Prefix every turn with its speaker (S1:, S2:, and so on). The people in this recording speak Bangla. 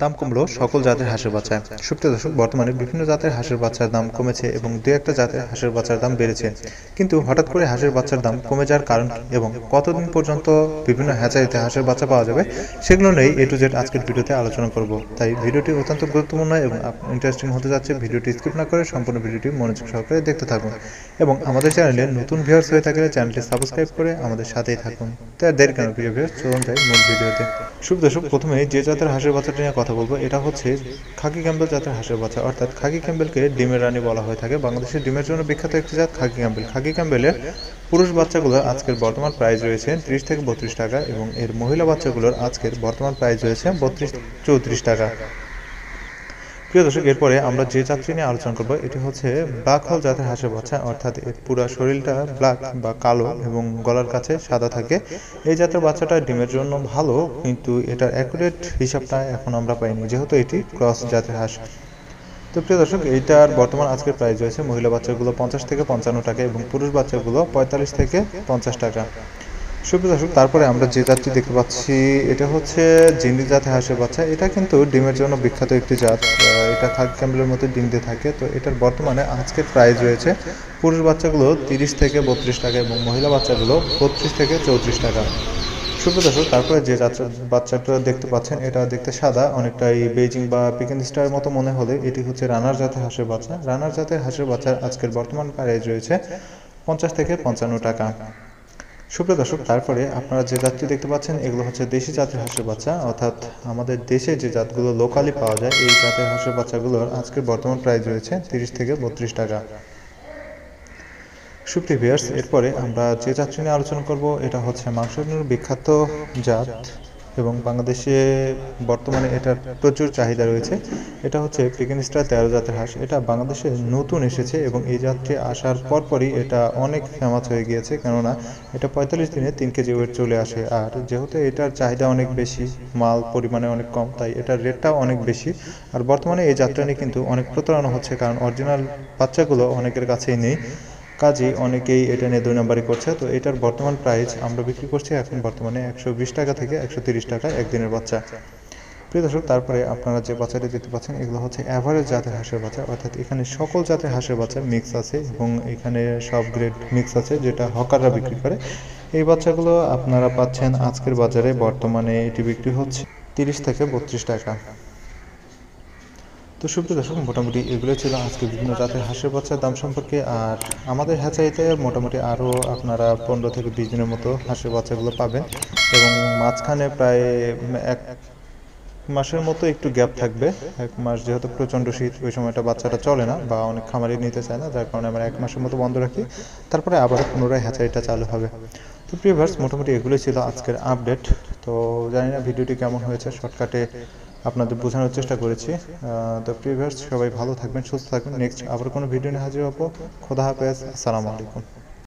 S1: দাম কমলো সকল জাতের হাঁসের বাচ্চা। সুপ্রিয় দর্শক, বর্তমানে বিভিন্ন জাতের হাঁসের বাচ্চার দাম কমেছে এবং দু একটা জাতের হাঁসের বাচ্চার দাম বেড়েছে। কিন্তু হঠাৎ করে হাঁসের বাচ্চার দাম কমে যাওয়ার কারণ কি এবং কতদিন পর্যন্ত বিভিন্ন হ্যাচারিতে হাঁসের বাচ্চা পাওয়া যাবে সেগুলো নিয়ে A to Z আজকের ভিডিওতে আলোচনা করব। তাই ভিডিওটি অত্যন্ত গুরুত্বপূর্ণ এবং ইন্টারেস্টিং হতে যাচ্ছে। ভিডিওটি স্কিপ না করে সম্পূর্ণ ভিডিওটি মনোযোগ সহকারে দেখতে থাকুন এবং আমাদের চ্যানেলে নতুন ভিউয়ার্স হয়ে থাকলে চ্যানেলটি সাবস্ক্রাইব করে আমাদের সাথেই থাকুন। তাই দেরি কেন প্রিয় ভিউয়ার্স, চলুন যাই মূল ভিডিওতে। সুপ্রিয় দর্শক, প্রথমে যে জাতের হাঁসের বাচ্চাটি নিয়ে কথা বলবো এটা হচ্ছে খাকি ক্যাম্বেল জাতের হাঁসের বাচ্চা, অর্থাৎ খাকি ক্যাম্বেলকে ডিমের রানী বলা হয়ে থাকে। বাংলাদেশের ডিমের জন্য বিখ্যাত একটি জাত খাকি ক্যাম্বেল। খাকি ক্যাম্বেলের পুরুষ বাচ্চাগুলোর আজকের বর্তমান প্রাইস রয়েছে 30 থেকে 32 টাকা এবং এর মহিলা বাচ্চাগুলোর আজকের বর্তমান প্রাইস রয়েছে 32-34 টাকা। প্রিয় দর্শক, এরপরে আমরা যে জাতটি নিয়ে আলোচনা করবো এটি হচ্ছে ব্ল্যাক হল জাতের হাঁসের বাচ্চা, অর্থাৎ এর পুরো শরীরটা ব্ল্যাক বা কালো এবং গলার কাছে সাদা থাকে। এই জাতের বাচ্চাটা ডিমের জন্য ভালো, কিন্তু এটার অ্যাকুরেট হিসাবটা এখন আমরা পাইনি, যেহেতু এটি ক্রস জাতের হাঁস। তো প্রিয় দর্শক, এইটার বর্তমান আজকের প্রাইস রয়েছে মহিলা বাচ্চাগুলো 50 থেকে 55 টাকা এবং পুরুষ বাচ্চাগুলো 45 থেকে 50 টাকা। সুপ্রিয় দর্শক, তারপরে আমরা যে জাতটি দেখতে পাচ্ছি এটা হচ্ছে জিন্ডি জাতের হাঁসের বাচ্চা। এটা কিন্তু ডিমের জন্য বিখ্যাত একটি জাত। এটা খাকি ক্যাম্বেলের মতো ডিম দিয়ে থাকে। তো এটার বর্তমানে আজকের প্রাইস রয়েছে পুরুষ বাচ্চাগুলো 30 থেকে 32 টাকা এবং মহিলা বাচ্চাগুলো 32 থেকে 34 টাকা। সুপ্রিয় দর্শক, তারপরে যে বাচ্চাটা দেখতে পাচ্ছেন এটা দেখতে সাদা, অনেকটাই বেজিং বা পিকেন স্টারের মতো মনে হলে এটি হচ্ছে রানার জাতের হাঁসের বাচ্চা। রানার জাতের হাঁসের বাচ্চার আজকের বর্তমান প্রাইস রয়েছে 50 থেকে 55 টাকা। সুপ্রিয় দর্শক, তারপরে আপনারা যে জাতটি দেখতে পাচ্ছেন এগুলো হচ্ছে দেশি জাতের হাঁসের বাচ্চা, অর্থাৎ আমাদের দেশে যে জাতগুলো লোকালি পাওয়া যায় এই জাতের হাঁসের বাচ্চাগুলোর আজকের বর্তমান প্রাইস রয়েছে 30 থেকে 32 টাকা। সুপ্রিয় ভিউয়ার্স, এরপরে আমরা যে জাতটি নিয়ে আলোচনা করব এটা হচ্ছে মাংসের জন্য বিখ্যাত জাত এবং বাংলাদেশে বর্তমানে এটার প্রচুর চাহিদা রয়েছে। এটা হচ্ছে পিকেন স্টার 13 জাতের হাঁস। এটা বাংলাদেশে নতুন এসেছে এবং এই জাতটি আসার পরপরই এটা অনেক ফেমাস হয়ে গিয়েছে, কেননা এটা 45 দিনে 3 কেজি ওয়েট চলে আসে। আর যেহেতু এটার চাহিদা অনেক বেশি, মাল পরিমাণে অনেক কম, তাই এটার রেটটাও অনেক বেশি। আর বর্তমানে এই জাতটা নিয়ে কিন্তু অনেক প্রতারণা হচ্ছে, কারণ অরিজিনাল বাচ্চাগুলো অনেকের কাছেই নেই, কাজেই অনেকেই এটা নিয়ে 2 নম্বরই করছে। তো এটার বর্তমান প্রাইস আমরা বিক্রি করছি এখন বর্তমানে 120 টাকা থেকে 130 টাকা একদিনের বাচ্চা। প্রিয় দর্শক, তারপরে আপনারা যে বাচ্চাটি দেখতে পাচ্ছেন এগুলো হচ্ছে অ্যাভারেজ জাতের হাঁসের বাচ্চা, অর্থাৎ এখানে সকল জাতের হাঁসের বাচ্চা মিক্স আছে এবং এখানে সব গ্রেড মিক্স আছে, যেটা হকাররা বিক্রি করে। এই বাচ্চাগুলো আপনারা পাচ্ছেন আজকের বাজারে বর্তমানে এটি বিক্রি হচ্ছে 30 থেকে 32 টাকা। তো সুপ্রিয় দর্শক, মোটামুটি এগুলো ছিল আজকে বিভিন্ন জাতের হাঁসের বাচ্চার দাম সম্পর্কে। আর আমাদের হ্যাচারিতে মোটামুটি আরও আপনারা 15 থেকে 20 দিনের মতো হাঁসের বাচ্চাগুলো পাবেন এবং মাঝখানে প্রায় 1 মাসের মতো একটু গ্যাপ থাকবে। 1 মাস যেহেতু প্রচণ্ড শীত, ওই সময়টা বাচ্চাটা চলে না বা অনেক খামারি নিতে চায় না, যার কারণে আমরা 1 মাসের মতো বন্ধ রাখি, তারপরে আবার পুনরায় হ্যাচারিটা চালু হবে। তো প্রিয় ভিউয়ার্স, মোটামুটি এগুলোই ছিল আজকের আপডেট। তো জানি না ভিডিওটি কেমন হয়েছে, শর্টকাটে আপনাদের বোঝানোর চেষ্টা করেছি। তো প্রিয় ভিউয়ার্স, সবাই ভালো থাকবেন, সুস্থ থাকবেন। নেক্সট আবার কোনো ভিডিও নিয়ে হাজির হবো। খোদা হাফেজ, আসসালামু আলাইকুম।